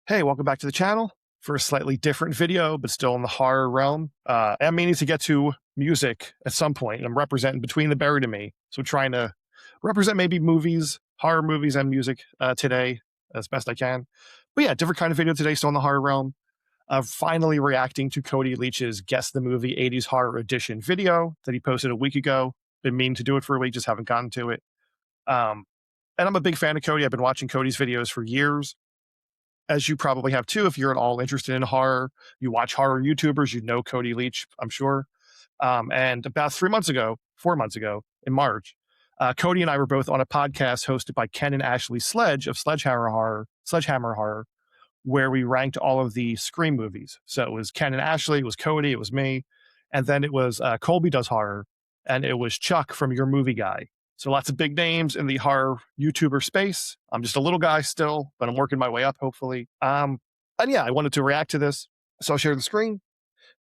Hey, welcome back to the channel for a slightly different video, but still in the horror realm. I'm meaning to get to music at some point, and I'm representing Between the Buried and Me. So trying to represent maybe movies, horror movies and music today as best I can. But yeah, different kind of video today, still in the horror realm. Finally reacting to Cody Leach's Guess the Movie 80s Horror Edition video that he posted a week ago. Been meaning to do it for a week, just haven't gotten to it. And I'm a big fan of Cody. I've been watching Cody's videos for years, as you probably have too. If you're at all interested in horror, you watch horror YouTubers, you know Cody Leach, I'm sure. And about 4 months ago, in March, Cody and I were both on a podcast hosted by Ken and Ashley Sledge of Sledgehammer Horror, where we ranked all of the Scream movies. So it was Ken and Ashley, it was Cody, it was me, and then it was Colby Does Horror, and it was Chuck from Your Movie Guy. So lots of big names in the horror YouTuber space. I'm just a little guy still, but I'm working my way up, hopefully. And yeah, I wanted to react to this. So I'll share the screen,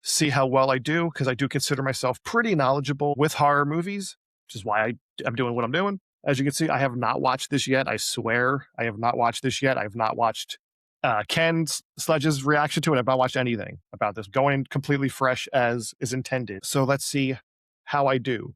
see how well I do, because I do consider myself pretty knowledgeable with horror movies, which is why I'm doing what I'm doing. As you can see, I have not watched this yet. I swear I have not watched this yet. I have not watched Ken Sledge's reaction to it. I've not watched anything about this. Going completely fresh as is intended. So let's see how I do.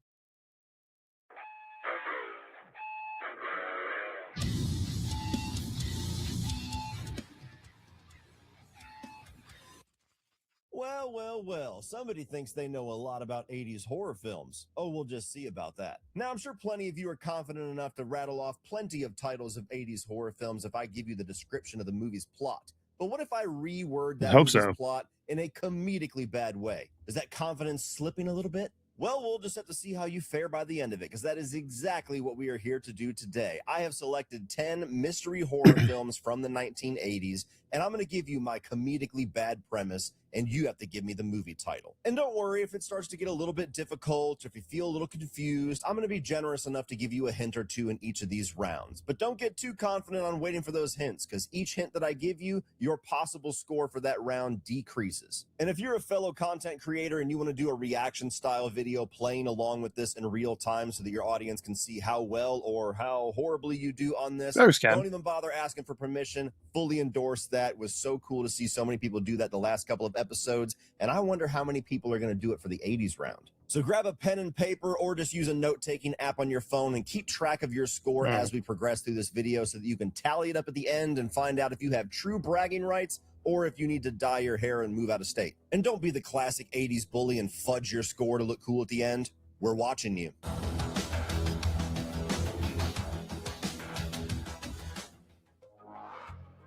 Well, somebody thinks they know a lot about 80s horror films. Oh, we'll just see about that. Now, I'm sure plenty of you are confident enough to rattle off plenty of titles of 80s horror films if I give you the description of the movie's plot. But what if I reword that movie's plot in a comedically bad way? Is that confidence slipping a little bit? Well, we'll just have to see how you fare by the end of it, because that is exactly what we are here to do today. I have selected 10 mystery horror films from the 1980s, and I'm going to give you my comedically bad premise, and you have to give me the movie title. And don't worry if it starts to get a little bit difficult, or if you feel a little confused. I'm going to be generous enough to give you a hint or two in each of these rounds. But don't get too confident on waiting for those hints, because each hint that I give you, your possible score for that round decreases. And if you're a fellow content creator and you want to do a reaction style video playing along with this in real time so that your audience can see how well or how horribly you do on this, don't even bother asking for permission. Fully endorse that. It was so cool to see so many people do that the last couple of episodes, and I wonder how many people are going to do it for the 80s round. So grab a pen and paper, or just use a note-taking app on your phone and keep track of your score as we progress through this video, so that you can tally it up at the end and find out if you have true bragging rights or if you need to dye your hair and move out of state. And don't be the classic 80s bully and fudge your score to look cool at the end. We're watching you.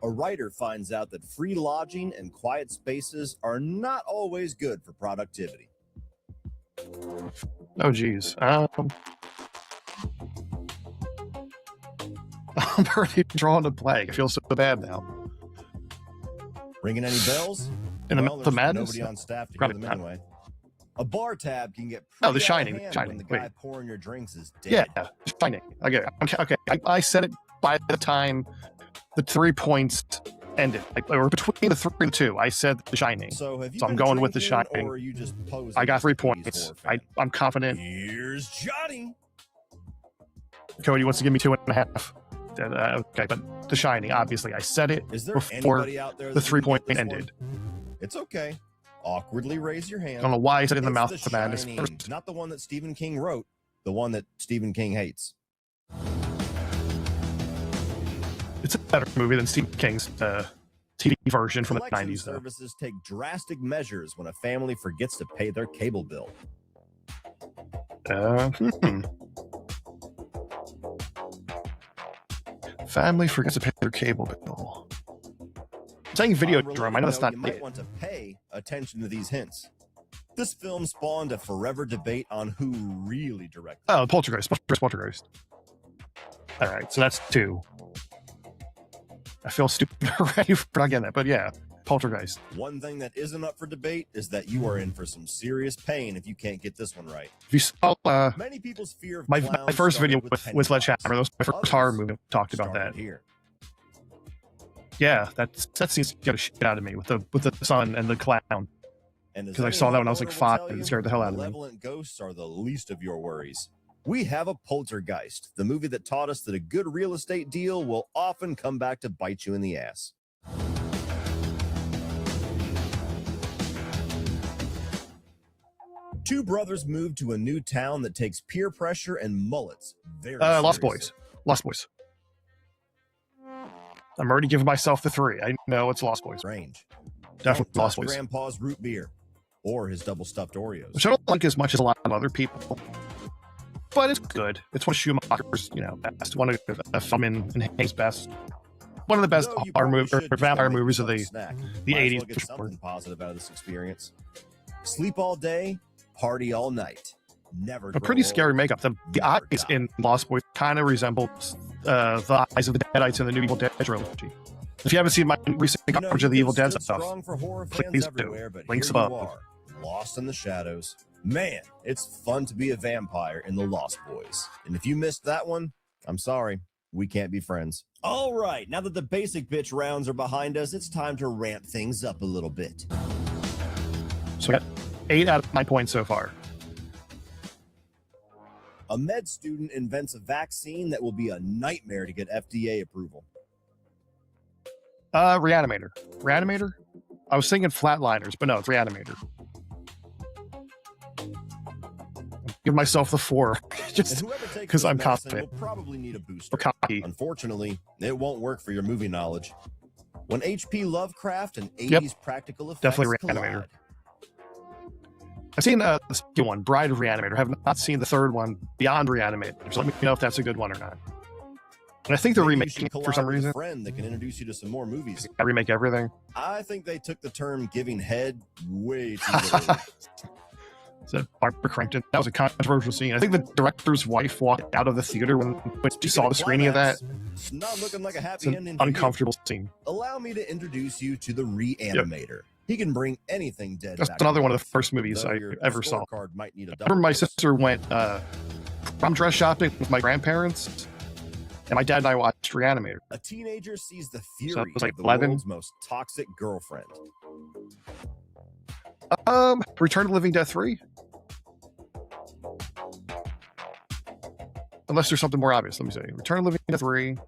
A writer finds out that free lodging and quiet spaces are not always good for productivity. Oh, geez. I'm already drawn to blank. I feel so bad now. Ringing any bells? In the middle of madness? Nobody on staff to hear them anyway. A bar tab can get The Shining. when the guy pouring your drinks is dead. Yeah, Shining. Okay. I said it by the time the 3 points ended. Or between the 3 and 2, I said The Shining. So I'm going with The Shining. Or you just I got 3 points. I'm confident. Here's Johnny. Cody wants to give me 2.5. Okay, but The Shining, obviously. I said it before the 3 point ended. It's okay. Awkwardly raise your hand. I don't know why I said it in the mouth of the madness first. Not the one that Stephen King wrote, the one that Stephen King hates. It's a better movie than Stephen King's TV version from the 90s, though. Services take drastic measures when a family forgets to pay their cable bill. Family forgets to pay their cable bill. I'm saying Videodrome. I know that's not it. You might want to pay attention to these hints. This film spawned a forever debate on who really directed. Oh, Poltergeist. All right, so that's 2. I feel stupid already for not getting that, but yeah, Poltergeist. One thing that isn't up for debate is that you are in for some serious pain if you can't get this one right. If you saw many people's fear of my first video with Sledgehammer, that was my first horror movie, talked about that. Here. Yeah, that seems to get a shit out of me with the sun and the clown. Because I saw that when I was like 5 and it scared the hell out of me. Malevolent ghosts are the least of your worries. We have a Poltergeist, the movie that taught us that a good real estate deal will often come back to bite you in the ass. Two brothers move to a new town that takes peer pressure and mullets very Lost seriously. Boys. Lost Boys. I'm already giving myself the 3. I know it's Lost Boys. Range. Definitely Don't Lost touch Boys. Grandpa's root beer or his double stuffed Oreos. Which I don't like as much as a lot of other people. But it's good. It's one of Schumacher's, best. One of the film in his best. One of the best Though you horror probably should just vampire go make movies of yourself the a snack. the Might as 80s. well get something positive out of this experience. Sleep all day, party all night. Never. A pretty scary makeup. The Never eyes die. in Lost Boys kind of resemble the eyes of the Deadites in the new Evil Dead trilogy. If you haven't seen my recent coverage of the Evil Dead stuff, strong for horror fans please do. everywhere, but Links here you above. are, lost in the shadows. Man, it's fun to be a vampire in the Lost Boys. And if you missed that one, I'm sorry. We can't be friends. All right, now that the basic bitch rounds are behind us, it's time to ramp things up a little bit. So I got 8 out of 9 points so far. A med student invents a vaccine that will be a nightmare to get FDA approval. Reanimator. Reanimator? I was thinking Flatliners, but no, it's Reanimator. Give myself the 4, just because I'm confident. Will probably need a booster. Or cocky. Unfortunately, it won't work for your movie knowledge. When H.P. Lovecraft and 80s practical effects Definitely Reanimator. collide. I've seen the second one, Bride of Reanimator. I have not seen the third one, Beyond Reanimator. So let me know if that's a good one or not. And I think they're Maybe you remaking should it for some collab with a reason. friend that can introduce you to some more movies. I remake everything. I think they took the term giving head way too literally. So Barbara Crampton. That was a controversial scene. I think the director's wife walked out of the theater when she saw the screening of that. It's not looking like a happy It's an ending. For you. uncomfortable scene. Allow me to introduce you to the Reanimator. He can bring anything dead That's back another to one of life. the first movies Though I your ever saw. scorecard might need a I remember my double dose. sister went prom dress shopping with my grandparents, and my dad and I watched Reanimator. A teenager sees the fury So it was like of the 11. world's most toxic girlfriend. Return to Living Dead 3? Unless there's something more obvious, let me say. Return to Living Dead 3.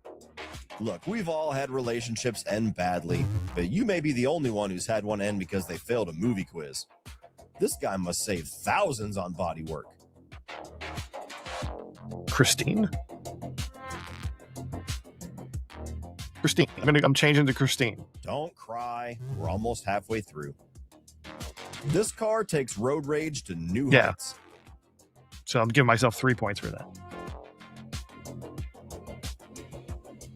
Look, we've all had relationships end badly, but you may be the only one who's had one end because they failed a movie quiz. This guy must save thousands on body work. Christine? Christine. I'm changing to Christine. Don't cry. We're almost halfway through. This car takes road rage to new heights. So I'm giving myself 3 points for that.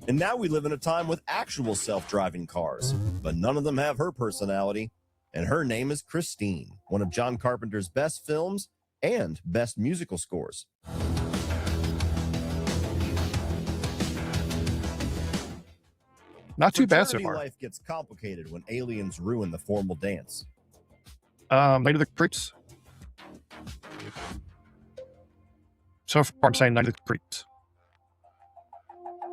And now we live in a time with actual self-driving cars, but none of them have her personality. And her name is Christine, one of John Carpenter's best films and best musical scores. Not too bad so Fraternity far. Life gets complicated when aliens ruin the formal dance. Night of the Creeps. So far, I'm saying Night of the Creeps.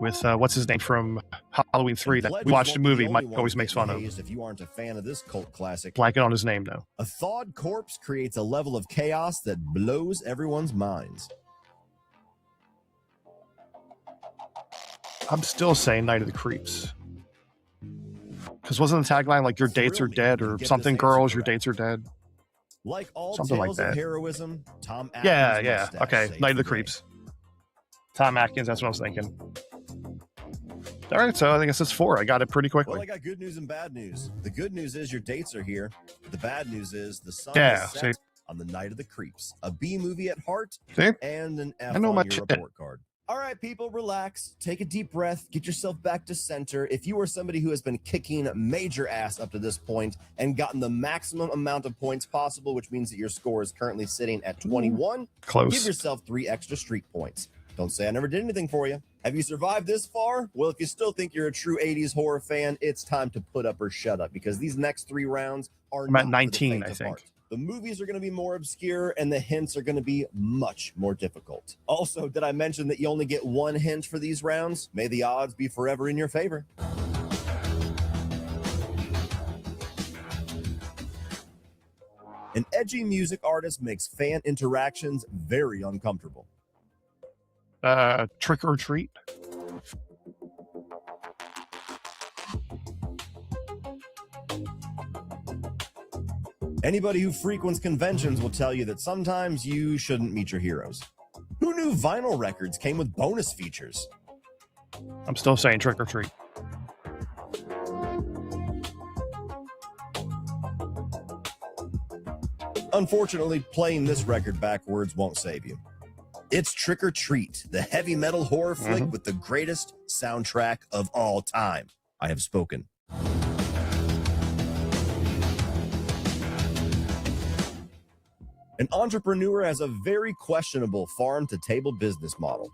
With what's his name from Halloween 3 that we watched a movie Mike always makes fun of. If you aren't a fan of this cult classic, Blanking on his name though. a thawed corpse creates a level of chaos that blows everyone's minds. I'm still saying Night of the Creeps. Because wasn't the tagline like your dates are dead or something, girls, your dates are dead? Like all Something like tales that. of heroism, Tom Atkins' Yeah. mustache Okay, saves Night of the day. Creeps. Tom Atkins, that's what I was thinking. All right, so I think it's 4. I got it pretty Well, quickly. I got good news and bad news. The good news is your dates are here. The bad news is the sun Yeah, is set see? on the Night of the Creeps. A B movie at heart See? and an F I know on my your shit. report card. All right, people, relax. Take a deep breath. Get yourself back to center. If you are somebody who has been kicking major ass up to this point and gotten the maximum amount of points possible, which means that your score is currently sitting at 21, Close. give yourself 3 extra streak points. Don't say I never did anything for you. Have you survived this far? Well, if you still think you're a true 80s horror fan, it's time to put up or shut up because these next 3 rounds are I'm at not 19, for the faint I of think. heart. The movies are going to be more obscure and the hints are going to be much more difficult. Also, did I mention that you only get 1 hint for these rounds? May the odds be forever in your favor. An edgy music artist makes fan interactions very uncomfortable. Trick or Treat. Anybody who frequents conventions will tell you that sometimes you shouldn't meet your heroes. Who knew vinyl records came with bonus features? I'm still saying Trick or Treat. Unfortunately, playing this record backwards won't save you. It's Trick or Treat, the heavy metal horror flick with the greatest soundtrack of all time. I have spoken. An entrepreneur has a very questionable farm-to-table business model.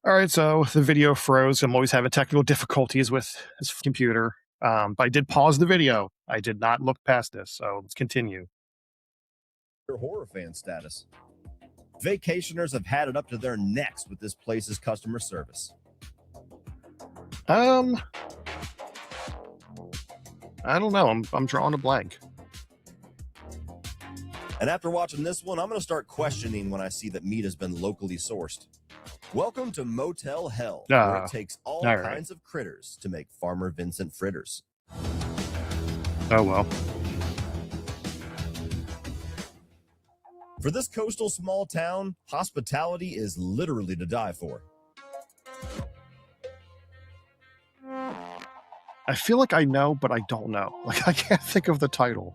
All right, so the video froze. I'm always having technical difficulties with this computer. But I did pause the video. I did not look past this, so let's continue. Your horror fan status. Vacationers have had it up to their necks with this place's customer service. I don't know. I'm drawing a blank. And after watching this one, I'm going to start questioning when I see that meat has been locally sourced. Welcome to Motel Hell, where it takes all kinds of critters to make Farmer Vincent fritters. Oh, well. For this coastal small town, hospitality is literally to die for. I feel like I know, but I don't know. Like, I can't think of the title.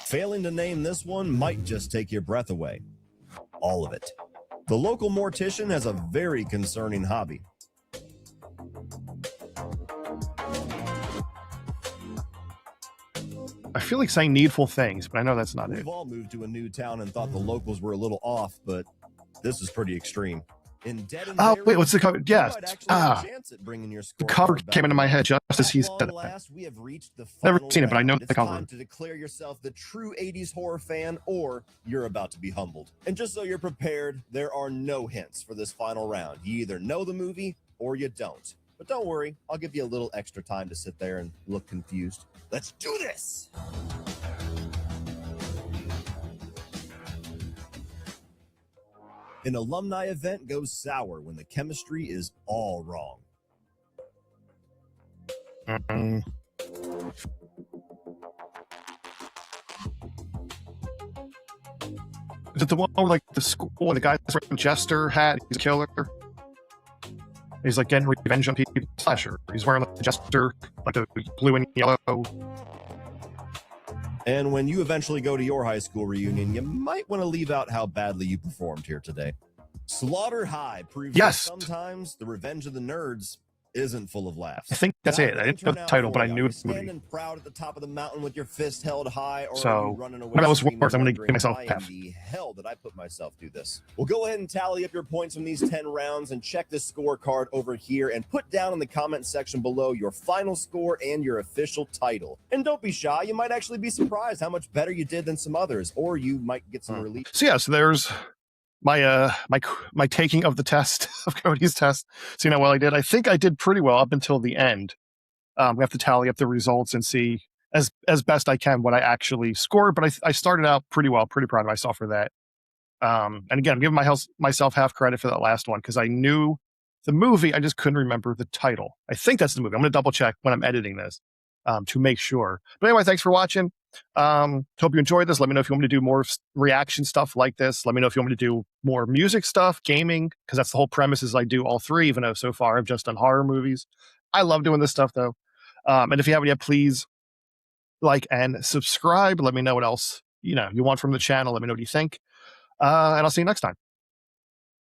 Failing to name this one might just take your breath away. All of it. The local mortician has a very concerning hobby. I feel like saying Needful Things, but I know that's not it. We've all moved to a new town and thought the locals were a little off, but this is pretty extreme. Wait, what's the cover? Yes. The cover came into my head just as he said it. Never seen it, but I know the cover. Time to declare yourself the true 80s horror fan, or you're about to be humbled. And just so you're prepared, there are no hints for this final round. You either know the movie or you don't. But don't worry, I'll give you a little extra time to sit there and look confused. Let's do this! An alumni event goes sour when the chemistry is all wrong. Is it the one where, like, the school, the guy's wearing a jester hat, he's a killer? He's, like, getting revenge on people. Slasher. He's wearing, like, the jester, like, the blue and yellow. And when you eventually go to your high school reunion, you might want to leave out how badly you performed here today. Slaughter High proves that sometimes the Revenge of the Nerds isn't full of laughs. I think that's it. I didn't know the title, but I knew the movie. Standing proud at the top of the mountain with your fist held high, or so running away that was worth. I'm going to give myself half. The hell did I put myself through this? Well, go ahead and tally up your points from these 10 rounds and check this scorecard over here and put down in the comment section below your final score and your official title. And don't be shy. You might actually be surprised how much better you did than some others, or you might get some relief. So yeah, so there's my my taking of the test of Cody's test, seeing how well I did. I think I did pretty well up until the end. We have to tally up the results and see as best I can what I actually scored. But I started out pretty well, pretty proud of myself for that. And again, I'm giving myself half credit for that last one because I knew the movie, I just couldn't remember the title. I think that's the movie. I'm going to double check when I'm editing this to make sure. But anyway, thanks for watching. Hope you enjoyed this. Let me know if you want me to do more reaction stuff like this. Let me know if you want me to do more music stuff, gaming, because that's the whole premise is I do all three, even though so far I've just done horror movies. I love doing this stuff though. And if you haven't yet, please like and subscribe. Let me know what else you want from the channel. Let me know what you think. And I'll see you next time.